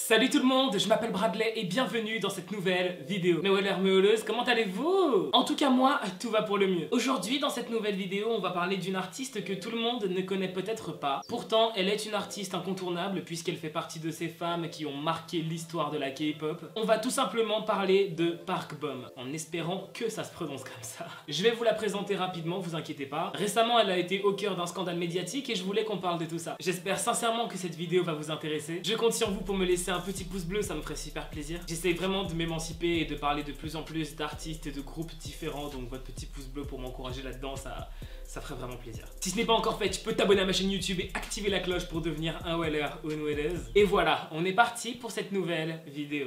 Salut tout le monde, je m'appelle Bradley et bienvenue dans cette nouvelle vidéo. Mes wellers, mes welleuses, comment allez-vous? En tout cas moi, tout va pour le mieux. Aujourd'hui dans cette nouvelle vidéo, on va parler d'une artiste que tout le monde ne connaît peut-être pas. Pourtant, elle est une artiste incontournable puisqu'elle fait partie de ces femmes qui ont marqué l'histoire de la K-pop. On va tout simplement parler de Park Bom, en espérant que ça se prononce comme ça. Je vais vous la présenter rapidement, vous inquiétez pas. Récemment, elle a été au cœur d'un scandale médiatique et je voulais qu'on parle de tout ça. J'espère sincèrement que cette vidéo va vous intéresser. Je compte sur vous pour me laisser un petit pouce bleu, ça me ferait super plaisir. J'essaie vraiment de m'émanciper et de parler de plus en plus d'artistes et de groupes différents, donc votre petit pouce bleu pour m'encourager là-dedans, ça ferait vraiment plaisir. Si ce n'est pas encore fait, tu peux t'abonner à ma chaîne YouTube et activer la cloche pour devenir un weller ou une welleuse. Et voilà, on est parti pour cette nouvelle vidéo.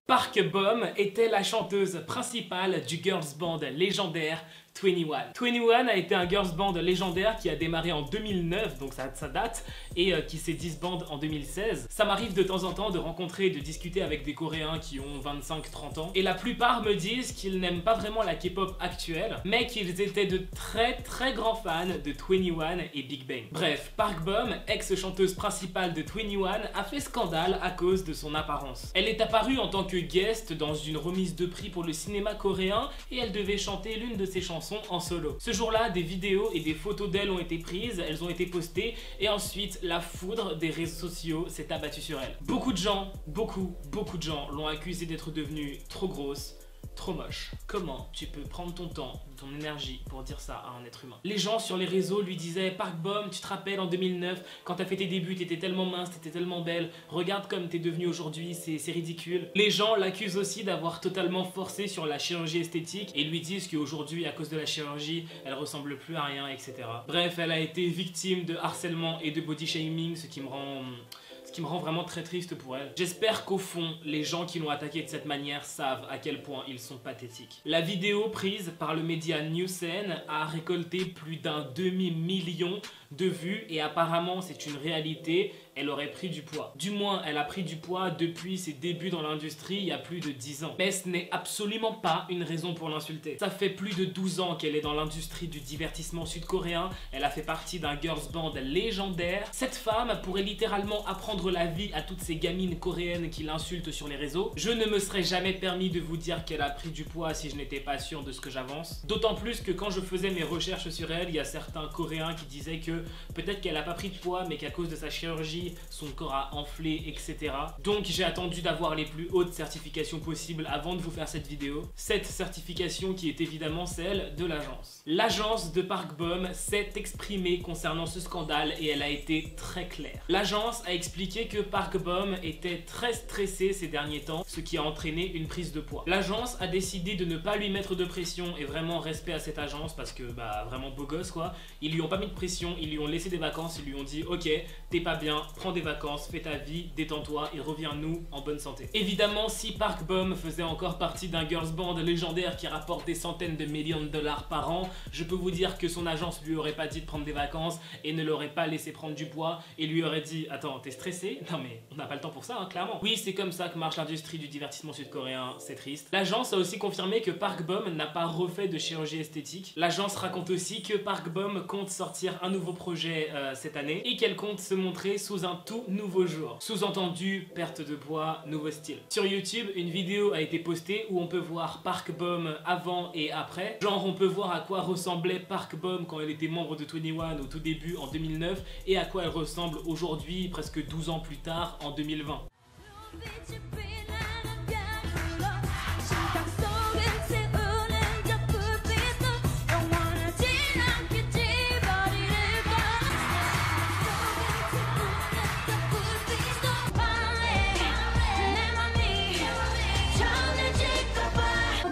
Park Bom était la chanteuse principale du girls band légendaire 2NE1. 2NE1 a été un girls band légendaire qui a démarré en 2009, donc ça date, et qui s'est disband en 2016. Ça m'arrive de temps en temps de rencontrer et de discuter avec des Coréens qui ont 25-30 ans, et la plupart me disent qu'ils n'aiment pas vraiment la K-pop actuelle, mais qu'ils étaient de très grands fans de 2NE1 et Big Bang. Bref, Park Bom, ex-chanteuse principale de 2NE1, a fait scandale à cause de son apparence. Elle est apparue en tant que guest dans une remise de prix pour le cinéma coréen, et elle devait chanter l'une de ses chansons en solo. Ce jour-là, des vidéos et des photos d'elle ont été prises, elles ont été postées et ensuite la foudre des réseaux sociaux s'est abattue sur elle. Beaucoup de gens, beaucoup de gens l'ont accusée d'être devenue trop grosse, trop moche. Comment tu peux prendre ton temps, ton énergie pour dire ça à un être humain? Les gens sur les réseaux lui disaient: Park Bom, tu te rappelles en 2009 quand t'as fait tes débuts, t'étais tellement mince, t'étais tellement belle, regarde comme t'es devenue aujourd'hui, c'est ridicule. Les gens l'accusent aussi d'avoir totalement forcé sur la chirurgie esthétique et lui disent qu'aujourd'hui à cause de la chirurgie elle ressemble plus à rien, etc. Bref, elle a été victime de harcèlement et de body shaming, ce qui me rend vraiment très triste pour elle. J'espère qu'au fond, les gens qui l'ont attaqué de cette manière savent à quel point ils sont pathétiques. La vidéo prise par le média Newsen a récolté plus d'un demi-million de vues et apparemment c'est une réalité, elle aurait pris du poids. Du moins, elle a pris du poids depuis ses débuts dans l'industrie il y a plus de 10 ans. Mais ce n'est absolument pas une raison pour l'insulter. Ça fait plus de 12 ans qu'elle est dans l'industrie du divertissement sud-coréen, elle a fait partie d'un girls band légendaire. Cette femme pourrait littéralement apprendre la vie à toutes ces gamines coréennes qui l'insultent sur les réseaux. Je ne me serais jamais permis de vous dire qu'elle a pris du poids si je n'étais pas sûr de ce que j'avance. D'autant plus que quand je faisais mes recherches sur elle, il y a certains Coréens qui disaient que peut-être qu'elle a pas pris de poids mais qu'à cause de sa chirurgie, son corps a enflé, etc. Donc j'ai attendu d'avoir les plus hautes certifications possibles avant de vous faire cette vidéo. Cette certification qui est évidemment celle de l'agence. L'agence de Park Bom s'est exprimée concernant ce scandale et elle a été très claire. L'agence a expliqué que Park Bom était très stressée ces derniers temps, ce qui a entraîné une prise de poids. L'agence a décidé de ne pas lui mettre de pression et vraiment respect à cette agence parce que vraiment beau gosse quoi. Ils lui ont pas mis de pression, ils lui ont laissé des vacances, ils lui ont dit ok, t'es pas bien, prends des vacances, fais ta vie, détends-toi et reviens-nous en bonne santé. Évidemment, si Park Bom faisait encore partie d'un girls band légendaire qui rapporte des centaines de millions de dollars par an, je peux vous dire que son agence lui aurait pas dit de prendre des vacances et ne l'aurait pas laissé prendre du poids et lui aurait dit attends, t'es stressé? Non mais on n'a pas le temps pour ça, hein, clairement. Oui, c'est comme ça que marche l'industrie du divertissement sud-coréen, c'est triste. L'agence a aussi confirmé que Park Bom n'a pas refait de chirurgie esthétique. L'agence raconte aussi que Park Bom compte sortir un nouveau projet cette année et qu'elle compte se montrer sous un tout nouveau jour. Sous-entendu, perte de poids, nouveau style. Sur YouTube, une vidéo a été postée où on peut voir Park Bom avant et après. Genre, on peut voir à quoi ressemblait Park Bom quand elle était membre de 2NE1 au tout début en 2009 et à quoi elle ressemble aujourd'hui, presque 12 ans plus tard, en 2020.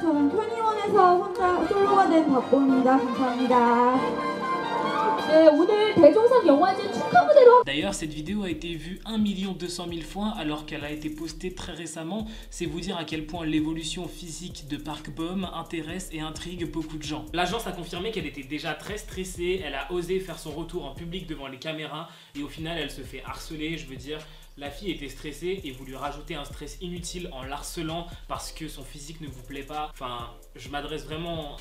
저는 2NE1에서 혼자 솔로가 된 박봄입니다. 감사합니다. 네, 오늘 대종상 영화제 축하 무대로. D'ailleurs, cette vidéo a été vue 1 200 000 fois alors qu'elle a été postée très récemment. C'est vous dire à quel point l'évolution physique de Park Bom intéresse et intrigue beaucoup de gens. L'agence a confirmé qu'elle était déjà très stressée, elle a osé faire son retour en public devant les caméras et au final elle se fait harceler, je veux dire. La fille était stressée et vous lui rajoutez un stress inutile en l'harcelant parce que son physique ne vous plaît pas. Enfin, je m'adresse vraiment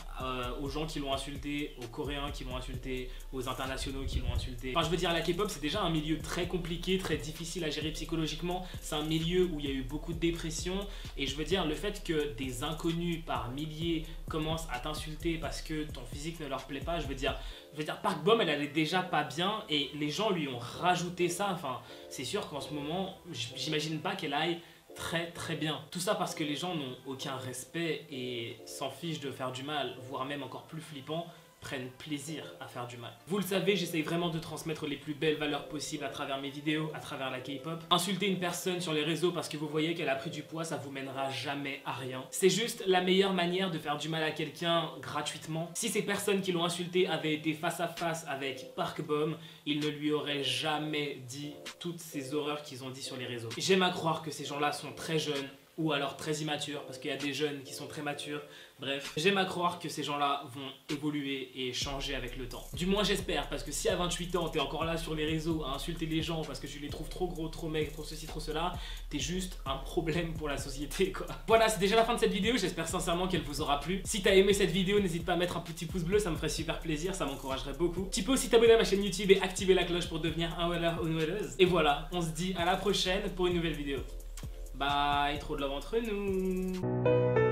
aux gens qui l'ont insulté, aux Coréens qui l'ont insulté, aux internationaux qui l'ont insulté. Enfin, je veux dire, la K-pop, c'est déjà un milieu très compliqué, très difficile à gérer psychologiquement. C'est un milieu où il y a eu beaucoup de dépression. Et je veux dire, le fait que des inconnus par milliers commencent à t'insulter parce que ton physique ne leur plaît pas, je veux dire, Park Bom, elle allait déjà pas bien et les gens lui ont rajouté ça. Enfin, c'est sûr qu'en ce moment, j'imagine pas qu'elle aille très bien. Tout ça parce que les gens n'ont aucun respect et s'en fichent de faire du mal, voire même encore plus flippant, prennent plaisir à faire du mal. Vous le savez, j'essaye vraiment de transmettre les plus belles valeurs possibles à travers mes vidéos, à travers la K-pop. Insulter une personne sur les réseaux parce que vous voyez qu'elle a pris du poids, ça vous mènera jamais à rien. C'est juste la meilleure manière de faire du mal à quelqu'un gratuitement. Si ces personnes qui l'ont insulté avaient été face à face avec Park Bom, ils ne lui auraient jamais dit toutes ces horreurs qu'ils ont dit sur les réseaux. J'aime à croire que ces gens-là sont très jeunes, ou alors très immatures, parce qu'il y a des jeunes qui sont très matures. Bref, j'aime à croire que ces gens-là vont évoluer et changer avec le temps. Du moins j'espère, parce que si à 28 ans t'es encore là sur les réseaux à insulter les gens parce que tu les trouves trop gros, trop maigres, trop ceci, trop cela, t'es juste un problème pour la société, quoi. Voilà, c'est déjà la fin de cette vidéo, j'espère sincèrement qu'elle vous aura plu. Si t'as aimé cette vidéo, n'hésite pas à mettre un petit pouce bleu, ça me ferait super plaisir, ça m'encouragerait beaucoup. Tu peux aussi t'abonner à ma chaîne YouTube et activer la cloche pour devenir un weller ou une welleuse. Et voilà, on se dit à la prochaine pour une nouvelle vidéo. Bye, trop de love entre nous.